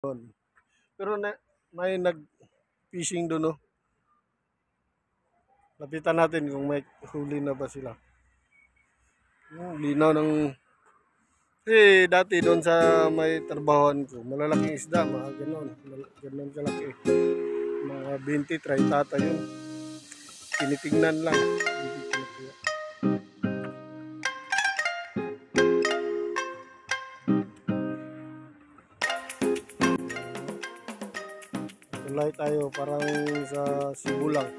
Doon. Pero may nag-fishing doon, no? Lapitan natin kung may huli na ba sila. Linaw ng... dati doon sa may trabahoan ko, malalaking isda, mga ganon. Ganon kalaki. Mga 20, 30 ata yun. Tinitingnan lang. Hindi kinukuha. Tulay tayo, parang sa Cebu lang.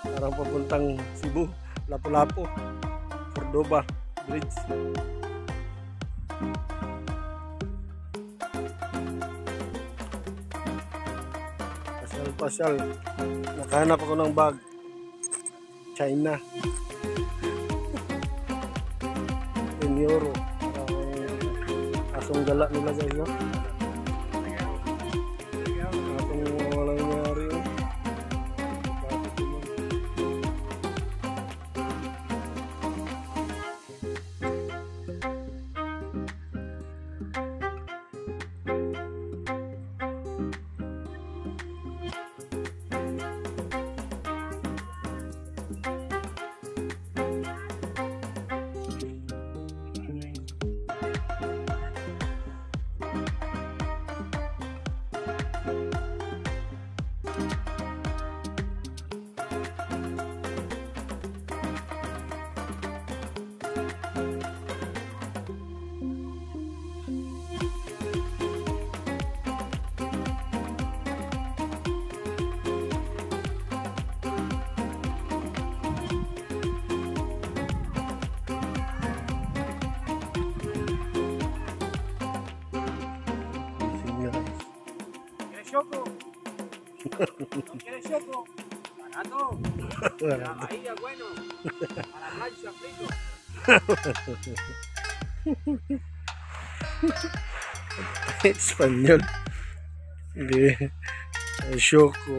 Parang papuntang Cebu, Lapu-Lapu, Cordoba Bridge. Pasyal. Nakahanap ako ng bag. China. 10 euro. Asong gala nila guys, no? Atong walang nangyari, no? Choco. ¿No quieres choco? Barato. La bahía, bueno. A la plancha, frito. Espanyol. Hindi. Choco.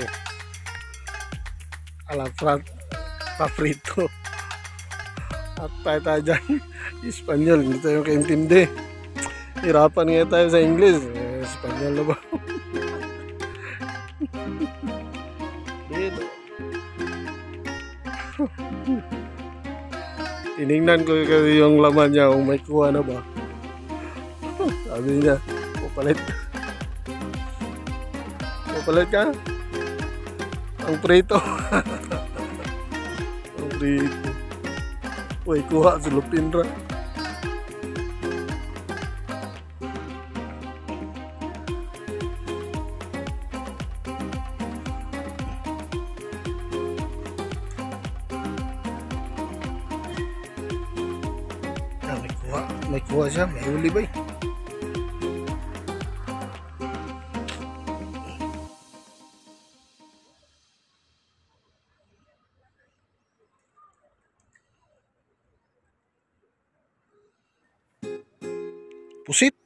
A la paprito. At tayo dyan. Espanyol. Hindi tayo kaintindi. Hirapan nga tayo sa English. Espanyol na ba? Tinignan ko yung laman niya kung may kuha na ba. Sabi niya, papalit. Papalit ka? Ang prito. Ang prito. Uy, kuha sa Lupindra. May kuha siya, may huli ba eh. Pusit.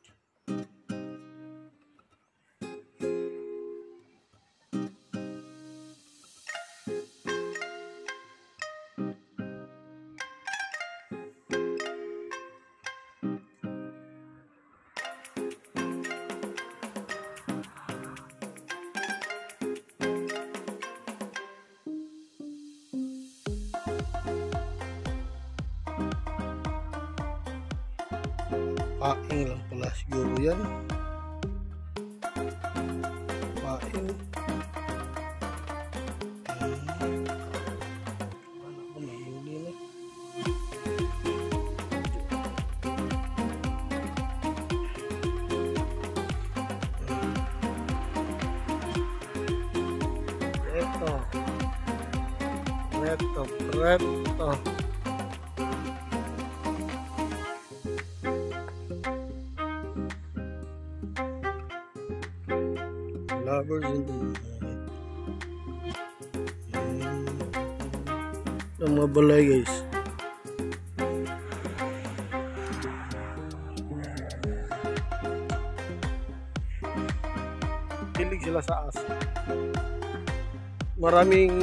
Paing lang pala siguro yan. Paing. Wala ko nahuli na. Preto. Lovers in the ng mga balay guys. Hilig sila sa aso. Maraming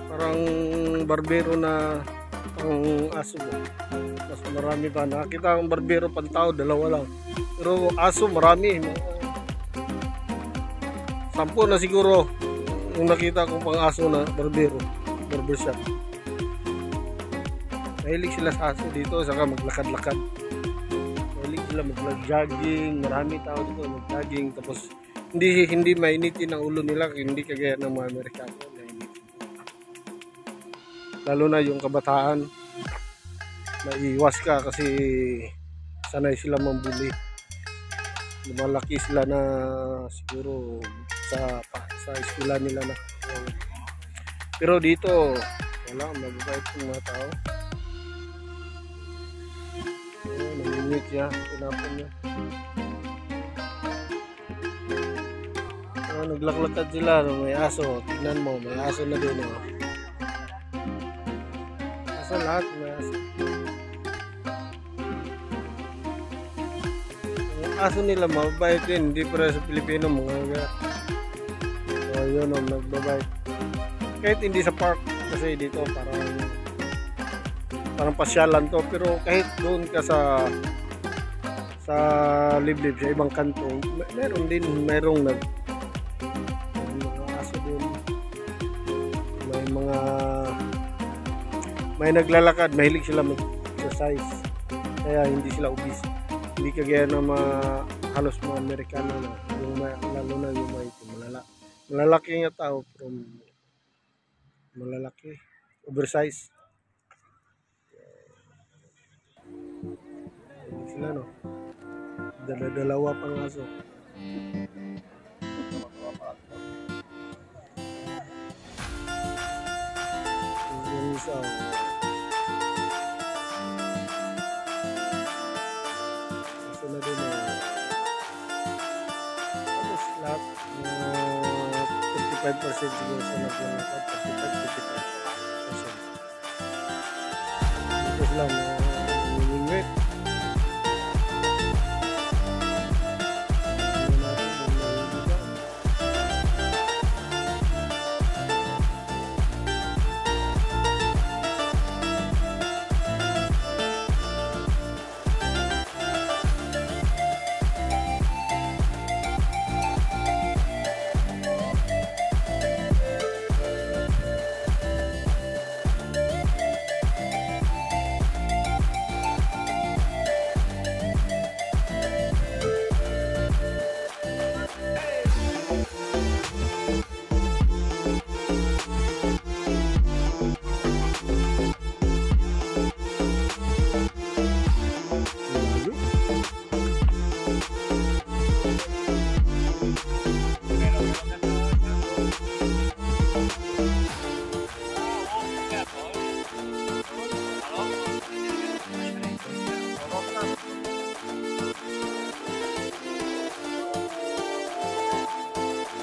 parang barbero na pang aso mo. Mas marami pa. Nakita ang barbero pantao, dalawa lang. Pero aso marami. 10 na siguro yung nakita kong pang aso na barbero. Barbershop. Mahilig sila sa aso dito, saka maglakad-lakad. Mahilig sila mag-jogging. Marami tao dito mag-jogging. Tapos hindi mainitin ang ulo nila, hindi kagaya ng mga Amerikano. Lalo na yung kabataan, naiiwas ka kasi sanay sila mambuli. Lumalaki sila na siguro sa eskwela nila na. Pero dito wala, mababait yung mga tao. Namimit niya, tinapon niya. Naglaklakad sila, may aso. Tignan mo, may aso na din. Aso lahat, may aso. Aso nila mababait din, hindi para sa Pilipino mga so yun o, magbabait kahit hindi sa park kasi dito parang pasyalan to, pero kahit doon ka sa liblib sa ibang kanto, mayroong mga aso din, may naglalakad, mahilig sila mag-exercise kaya hindi sila obese. Hindi kagaya na halos mga Amerikano na lalo na yung malalaki nga tao pero malalaki, oversize. Hindi sila no, dalawa pang aso. Yung isa na din halos lahat 35% siguro sa naglalakad, 35%. Dito sila namimingwit.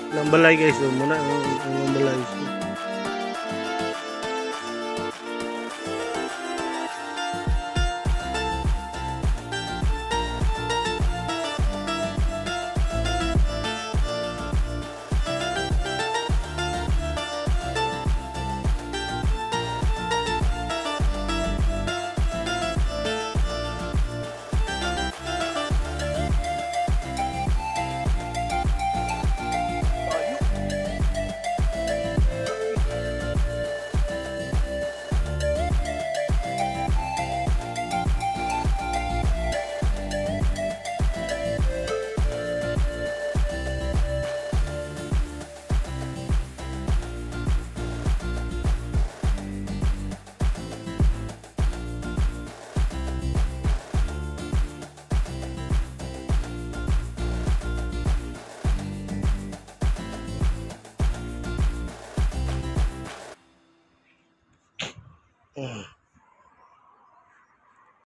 Lambalay guys, muna ang balay. Mm.